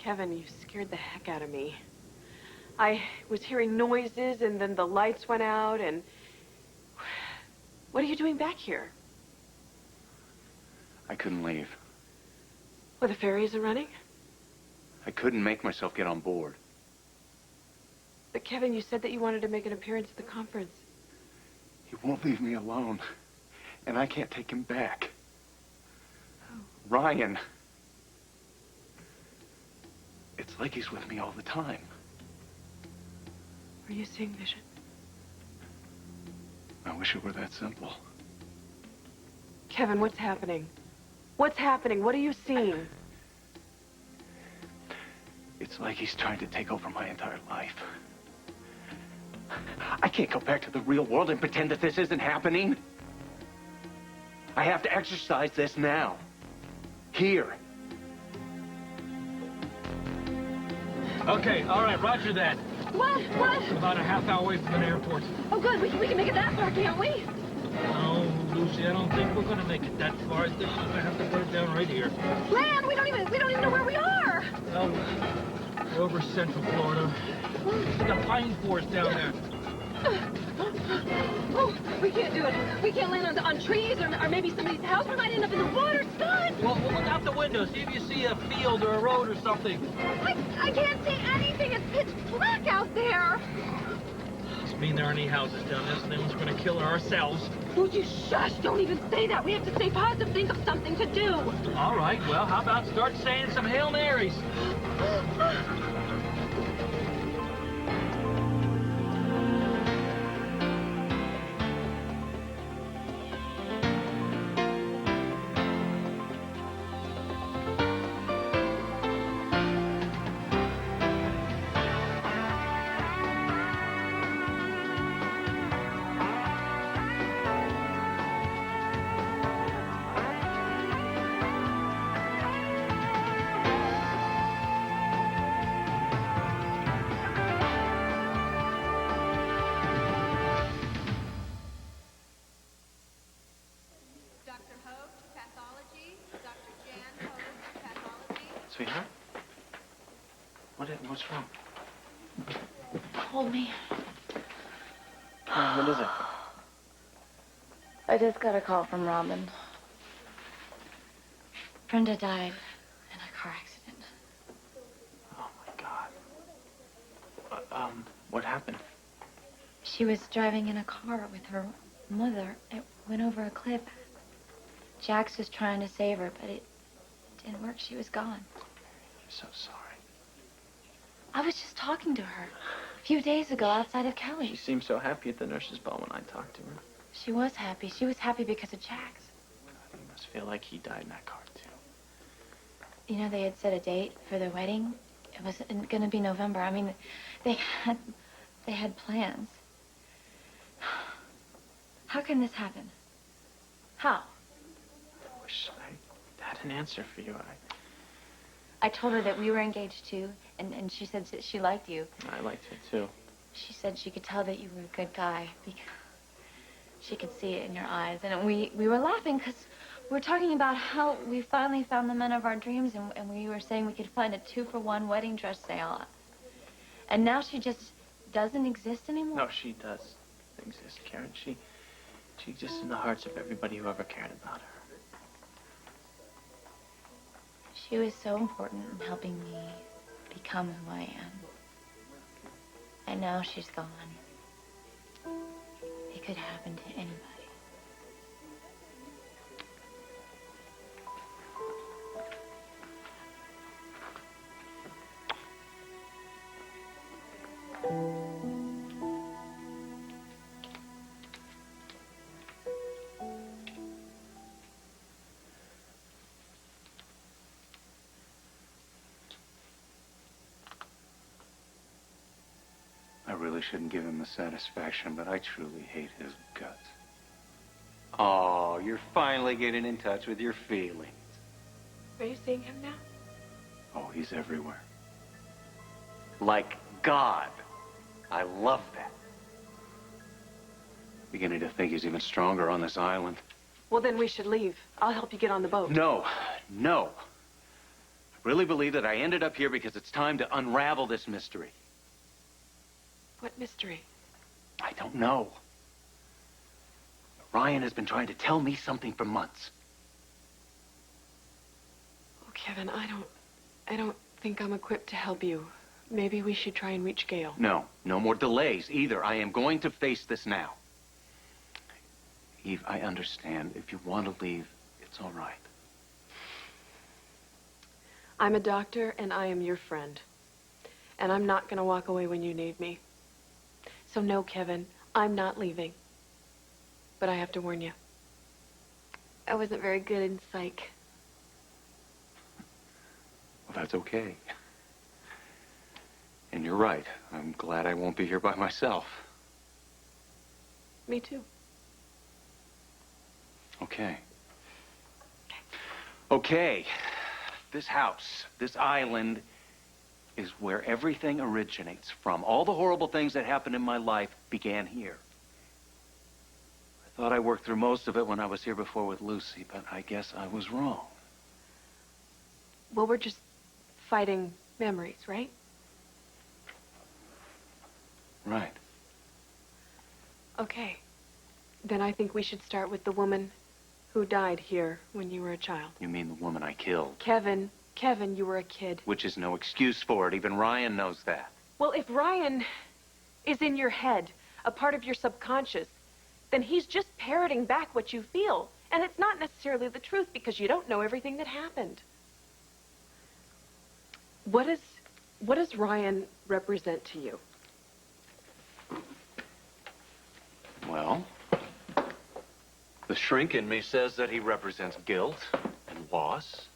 Kevin, you scared the heck out of me. I was hearing noises, and then the lights went out, and... What are you doing back here? I couldn't leave. Well, the ferries are running? I couldn't make myself get on board. But Kevin, you said that you wanted to make an appearance at the conference. He won't leave me alone, and I can't take him back. Oh. Ryan. It's like he's with me all the time. Are you seeing vision? I wish it were that simple. Kevin, what's happening? What's happening? What are you seeing? It's like he's trying to take over my entire life. I can't go back to the real world and pretend that this isn't happening. I have to exercise this now. Here. Okay, all right, roger that. What? About a half hour away from the airport. Oh, good. We can make it that far, can't we? No, Lucy, I don't think we're gonna make it that far. I think we're gonna have to put it down right here. Land! We don't even know where we are. Well, we're over Central Florida. The pine forest down there. Oh, we can't do it. We can't land on trees or maybe somebody's house. We might end up in the water. Scott! Well, we'll look out the window, see if you see a field or a road or something. I can't see anything. It's pitch black out there. Doesn't mean there aren't any houses down there, so no one's gonna kill her ourselves. Would you shush? Don't even say that. We have to stay positive. Think of something to do. All right, well, how about start saying some Hail Marys? Sweetheart? What's wrong? Hold me. What is it? I just got a call from Robin. Brenda died in a car accident. Oh, my God. What happened? She was driving in a car with her mother. It went over a cliff. Jax was trying to save her, but it didn't work. She was gone. I'm so sorry. I was just talking to her a few days ago outside of Kelly. She seemed so happy at the nurse's ball when I talked to her. She was happy. She was happy because of Jax. God, you must feel like he died in that car, too. You know, they had set a date for their wedding. It was going to be November. I mean, they had plans. How can this happen? How? I wish I had an answer for you. I told her that we were engaged too, and she said that she liked you. I liked her too. She said she could tell that you were a good guy because she could see it in your eyes. And we were laughing because we were talking about how we finally found the men of our dreams, and we were saying we could find a 2-for-1 wedding dress sale. And now she just doesn't exist anymore? No, she does exist, Karen. She exists in the hearts of everybody who ever cared about her. She was so important in helping me become who I am. And now she's gone. It could happen to anybody. I really shouldn't give him the satisfaction, but I truly hate his guts. Oh, you're finally getting in touch with your feelings. Are you seeing him now? Oh, he's everywhere. Like God. I love that. Beginning to think he's even stronger on this island. Well, then we should leave. I'll help you get on the boat. No, no. I really believe that I ended up here because it's time to unravel this mystery. What mystery? I don't know. Ryan has been trying to tell me something for months. Oh, Kevin, I don't think I'm equipped to help you. Maybe we should try and reach Gail. No, no more delays either. I am going to face this now. Eve, I understand. If you want to leave, it's all right. I'm a doctor, and I am your friend. And I'm not going to walk away when you need me. So no, Kevin, I'm not leaving. But I have to warn you. I wasn't very good in psych. Well, that's okay. And you're right. I'm glad I won't be here by myself. Me too. Okay. Okay. This house, this island, is where everything originates from. All the horrible things that happened in my life began here. I thought I worked through most of it when I was here before with Lucy, but I guess I was wrong. Well, we're just fighting memories, right? Right. Okay. Then I think we should start with the woman who died here when you were a child. You mean the woman I killed? Kevin, you were a kid. Which is no excuse for it. Even Ryan knows that. Well, if Ryan is in your head, a part of your subconscious, then he's just parroting back what you feel. And it's not necessarily the truth because you don't know everything that happened. What does Ryan represent to you? Well, the shrink in me says that he represents guilt and loss.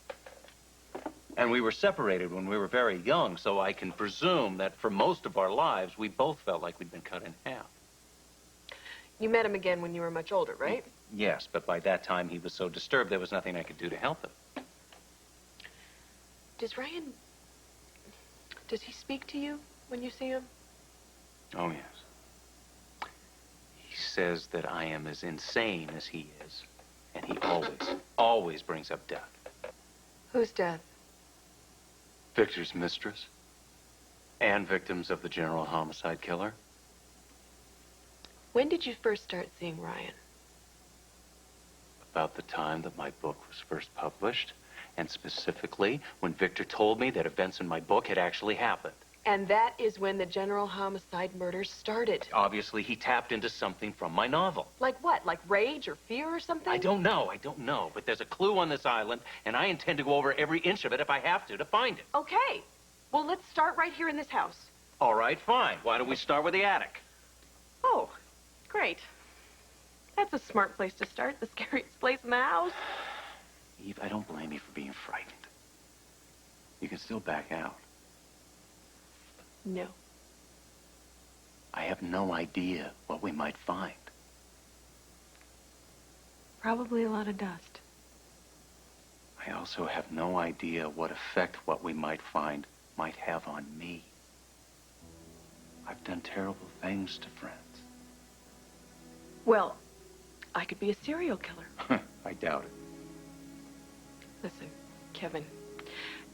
And we were separated when we were very young, so I can presume that for most of our lives, we both felt like we'd been cut in half. You met him again when you were much older, right? Yes, but by that time he was so disturbed there was nothing I could do to help him. Does he speak to you when you see him? Oh, yes. He says that I am as insane as he is. And he always brings up death. Whose death? Victor's mistress. And victims of the general homicide killer. When did you first start seeing Ryan? About the time that my book was first published. And specifically, when Victor told me that events in my book had actually happened. And that is when the general homicide murders started. Obviously, he tapped into something from my novel. Like what? Like rage or fear or something? I don't know. But there's a clue on this island, and I intend to go over every inch of it if I have to find it. Okay. Well, let's start right here in this house. All right, fine. Why don't we start with the attic? Oh, great. That's a smart place to start. The scariest place in the house. Eve, I don't blame you for being frightened. You can still back out. No. I have no idea what we might find. Probably a lot of dust. I also have no idea what effect what we might find might have on me. I've done terrible things to friends. Well, I could be a serial killer. I doubt it. Listen, Kevin,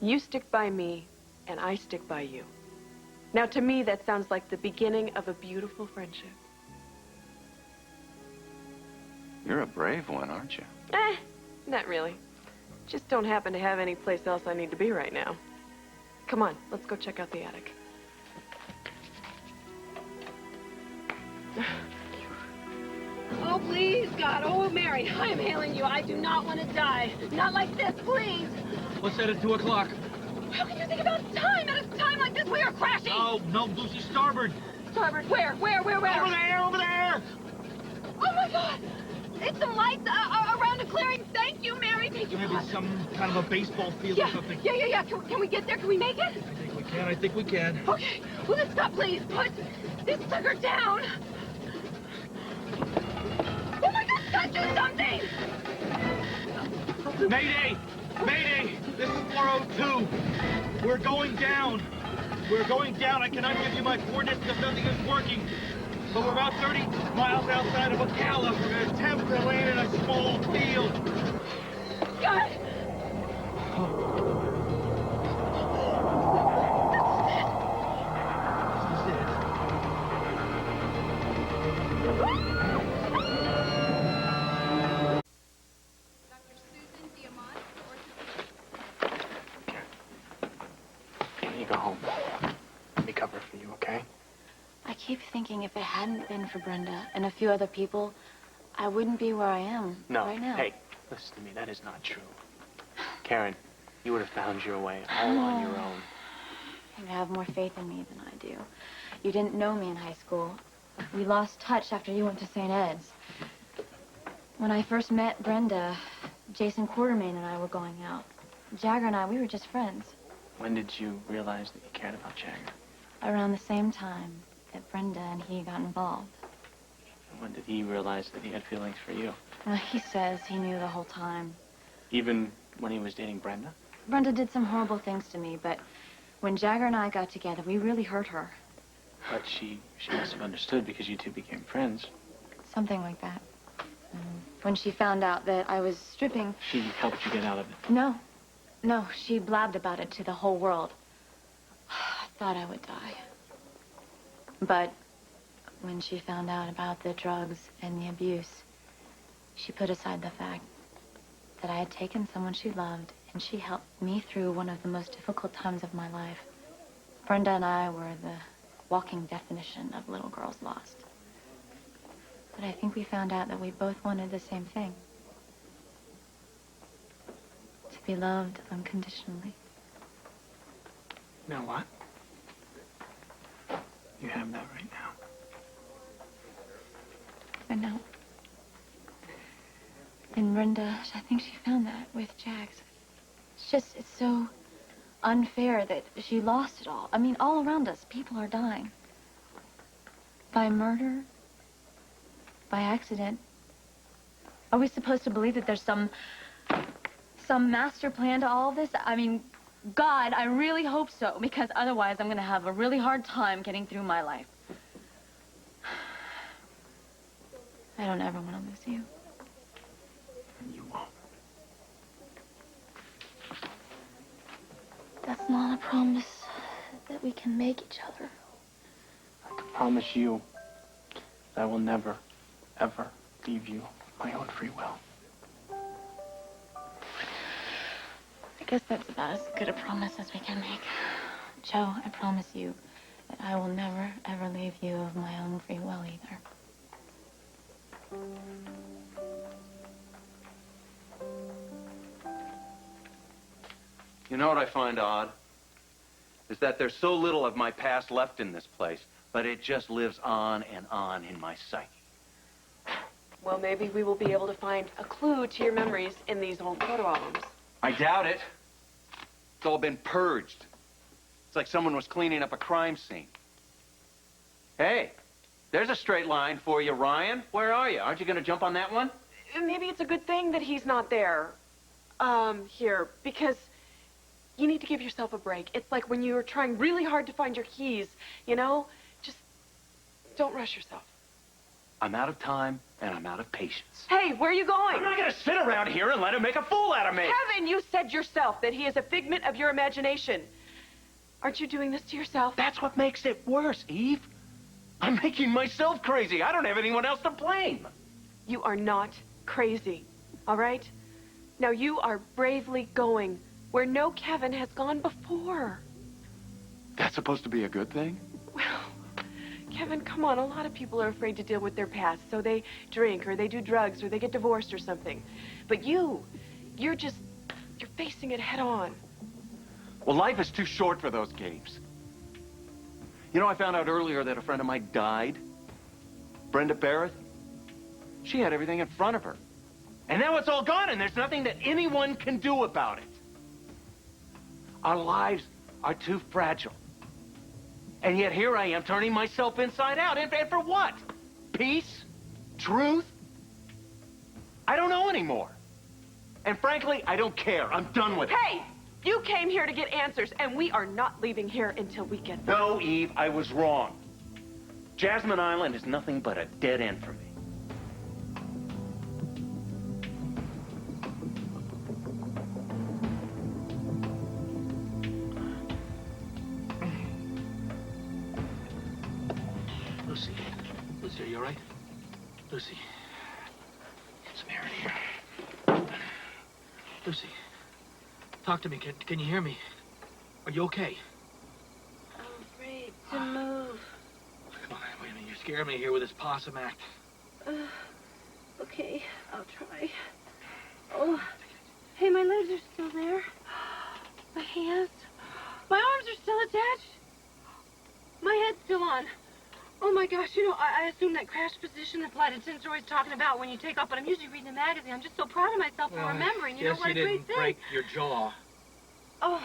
you stick by me, and I stick by you. Now, to me, that sounds like the beginning of a beautiful friendship. You're a brave one, aren't you? Not really. Just don't happen to have any place else I need to be right now. Come on, let's go check out the attic. Oh, please, God. Oh, Mary, I'm hailing you. I do not want to die. Not like this, please. Let's set it 2 o'clock. How can you think about time? At a time like this, we are crashing. Oh, no, Lucy, starboard. Starboard, where? Over there! Oh, my God. It's some lights around a clearing. Thank you, Mary. Thank you, Maybe God. some kind of a baseball field or something. Yeah. Can we get there? Can we make it? I think we can. Okay. Will this stop, please? Put this sucker down. Oh, my God. Gotta do something. Mayday! This is 402. We're going down. I cannot give you my coordinates because nothing is working. But we're about 30 miles outside of Ocala. We're going to attempt to land in a small field. God. you go home. Let me cover for you, okay? I keep thinking if it hadn't been for Brenda and a few other people, I wouldn't be where I am right now. Hey, listen to me. That is not true. Karen, you would have found your way all on your own. You have more faith in me than I do. You didn't know me in high school. We lost touch after you went to St. Ed's. When I first met Brenda, Jason Quartermain and I were going out. Jagger and I, we were just friends. When did you realize that you cared about Jagger? Around the same time that Brenda and he got involved. And when did he realize that he had feelings for you? Well, he says he knew the whole time. Even when he was dating Brenda? Brenda did some horrible things to me, but when Jagger and I got together, we really hurt her. But she must have understood because you two became friends. Something like that. When she found out that I was stripping... She helped you get out of it? No. No, she blabbed about it to the whole world. I thought I would die. But when she found out about the drugs and the abuse, she put aside the fact that I had taken someone she loved, and she helped me through one of the most difficult times of my life. Brenda and I were the walking definition of little girls lost. But I think we found out that we both wanted the same thing. To be loved unconditionally. You know what? You have that right now. I know. And Brenda, I think she found that with Jags. It's so unfair that she lost it all. I mean, all around us, people are dying. By murder? By accident? Are we supposed to believe that there's some master plan to all of this? I mean, God, I really hope so, because otherwise I'm going to have a really hard time getting through my life. I don't ever want to lose you. You won't. That's not a promise that we can make each other. I can promise you that I will never, ever leave you of my own free will. I guess that's about as good a promise as we can make. Joe, I promise you that I will never, ever leave you of my own free will either. You know what I find odd? Is that there's so little of my past left in this place, but it just lives on and on in my psyche. Well, maybe we will be able to find a clue to your memories in these old photo albums. I doubt it. It's all been purged. It's like someone was cleaning up a crime scene. Hey, there's a straight line for you, Ryan. Where are you? Aren't you going to jump on that one? Maybe it's a good thing that he's not there. Here, because you need to give yourself a break. It's like when you were trying really hard to find your keys, you know? Just don't rush yourself. I'm out of time, and I'm out of patience. Hey, where are you going? I'm not going to sit around here and let him make a fool out of me. Kevin, you said yourself that he is a figment of your imagination. Aren't you doing this to yourself? That's what makes it worse, Eve. I'm making myself crazy. I don't have anyone else to blame. You are not crazy, all right? Now you are bravely going where no Kevin has gone before. That's supposed to be a good thing? Well, Kevin, come on. A lot of people are afraid to deal with their past, so they drink or they do drugs or they get divorced or something. But you're facing it head on. Well, life is too short for those games. You know, I found out earlier that a friend of mine died. Brenda Barrett. She had everything in front of her. And now it's all gone, and there's nothing that anyone can do about it. Our lives are too fragile. And yet here I am turning myself inside out. And for what? Peace? Truth? I don't know anymore. And frankly, I don't care. I'm done with it. Hey! You came here to get answers, and we are not leaving here until we get them. No, Eve, I was wrong. Jasmine Island is nothing but a dead end for me. Lucy, are you all right? Lucy. Get some air in here. Lucy, talk to me. Can you hear me? Are you okay? to move. Come on, wait a minute. You're scaring me here with this possum act. Okay, I'll try. Oh, hey, my legs are still there. My hands. My arms are still attached. My head's still on. Oh my gosh, you know, I assume that crash position that Flight Attendant's always talking about when you take off, but I'm usually reading a magazine. I'm just so proud of myself for remembering. You know what a great thing. Yes, you didn't break your jaw. Oh,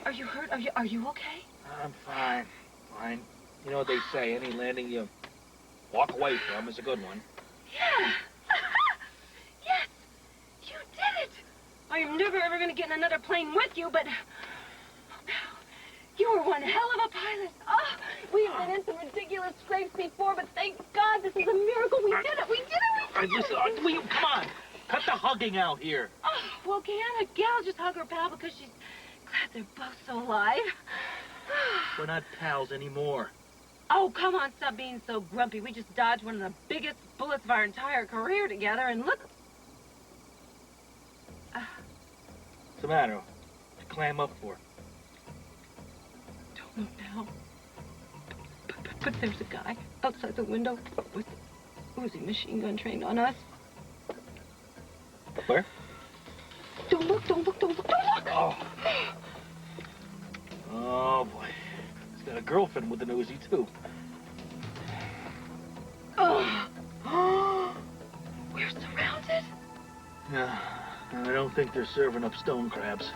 are you hurt? Are you okay? I'm fine. Fine. You know what they say, any landing you walk away from is a good one. Yeah. Yes, you did it. I am never ever going to get in another plane with you, but you were one hell of a pilot. Oh, we've been in some ridiculous scrapes before, but thank God this is a miracle. We did it. We did it. We did it. Listen, come on. Cut the hugging out here. Oh, well, can't a gal just hug her pal because she's glad they're both so alive? We're not pals anymore. Oh, come on, stop being so grumpy. We just dodged one of the biggest bullets of our entire career together, and look. What's the matter? What'd you clam up for? Don't look now. But there's a guy outside the window with Uzi machine gun trained on us. Where? Don't look, don't look, don't look, don't look! Oh. Oh, boy. He's got a girlfriend with an Uzi, too. Oh. We're surrounded. Yeah, I don't think they're serving up stone crabs.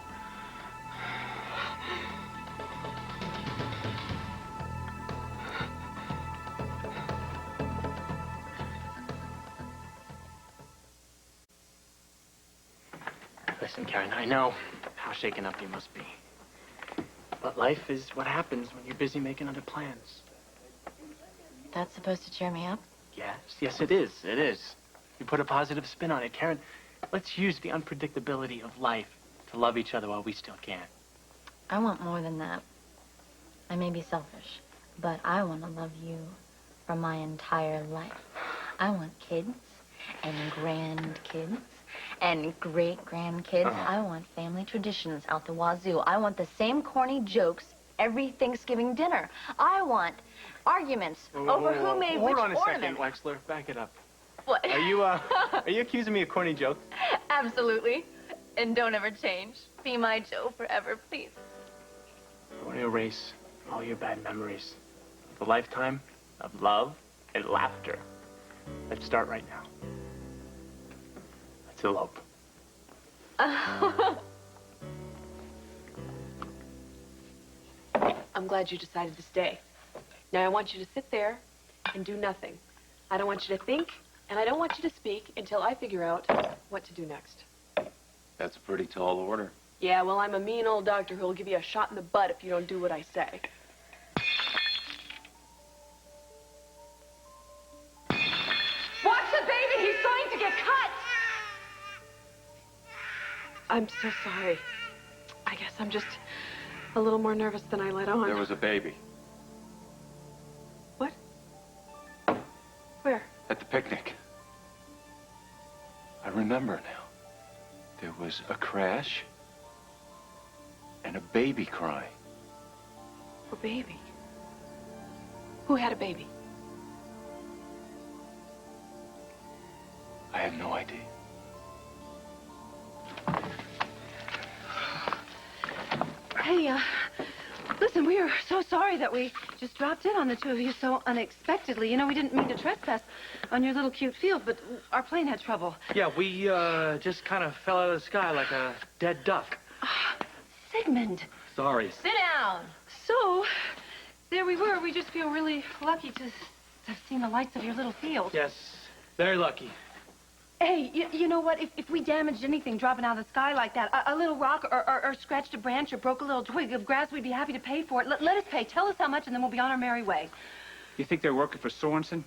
Listen, Karen, I know how shaken up you must be. But life is what happens when you're busy making other plans. That's supposed to cheer me up? Yes, it is. It is. You put a positive spin on it. Karen, let's use the unpredictability of life to love each other while we still can. I want more than that. I may be selfish, but I want to love you for my entire life. I want kids and grandkids and great-grandkids. I want family traditions out the wazoo. I want the same corny jokes every Thanksgiving dinner. I want arguments over who made which ornament. Hold on a second, Wexler. Back it up. What? Are you accusing me of corny jokes? Absolutely. And don't ever change. Be my Joe forever, please. I want to erase all your bad memories of a lifetime of love and laughter. Let's start right now. Let's elope. I'm glad you decided to stay. Now I want you to sit there and do nothing. I don't want you to think, and I don't want you to speak until I figure out what to do next. That's a pretty tall order. Yeah, well, I'm a mean old doctor who'll give you a shot in the butt if you don't do what I say. Watch the baby! He's going to get cut! I'm so sorry. I guess I'm just a little more nervous than I let on. There was a baby What? Where? at the picnic. I remember now. There was a crash and a baby crying. A baby. Who had a baby? I have no idea. Hey, listen, we are so sorry that we just dropped in on the two of you so unexpectedly. You know, we didn't mean to trespass on your little cute field, but our plane had trouble. Yeah, we just kind of fell out of the sky like a dead duck. Sigmund. Sorry. Sit down. So, there we were. We just feel really lucky to have seen the lights of your little field. Yes, very lucky. Hey, you know what? If we damaged anything dropping out of the sky like that, a little rock or scratched a branch or broke a little twig of grass, we'd be happy to pay for it. Let us pay. Tell us how much, and then we'll be on our merry way. You think they're working for Sorensen?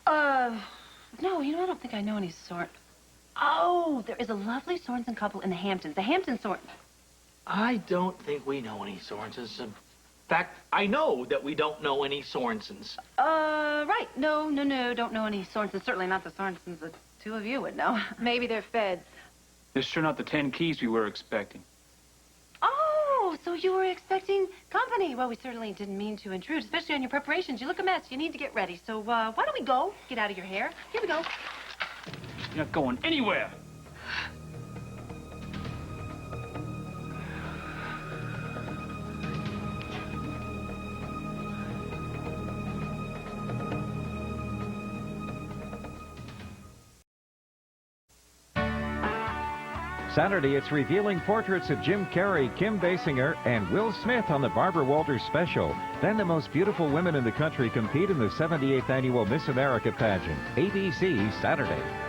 No, you know, I don't think I know any sort. Oh, there is a lovely Sorensen couple in the Hamptons. The Hampton Sorensen. I don't think we know any Sorensens. In fact, I know that we don't know any Sorensens. Right. No, don't know any Sorensens. Certainly not the Sorensens the two of you would know. Maybe they're feds. They're sure not the 10 keys we were expecting. Oh, so you were expecting company. Well, we certainly didn't mean to intrude, especially on your preparations. You look a mess. You need to get ready. So, why don't we go? Get out of your hair. Here we go. You're not going anywhere. Saturday, it's revealing portraits of Jim Carrey, Kim Basinger, and Will Smith on the Barbara Walters special. Then the most beautiful women in the country compete in the 78th annual Miss America pageant. ABC, Saturday.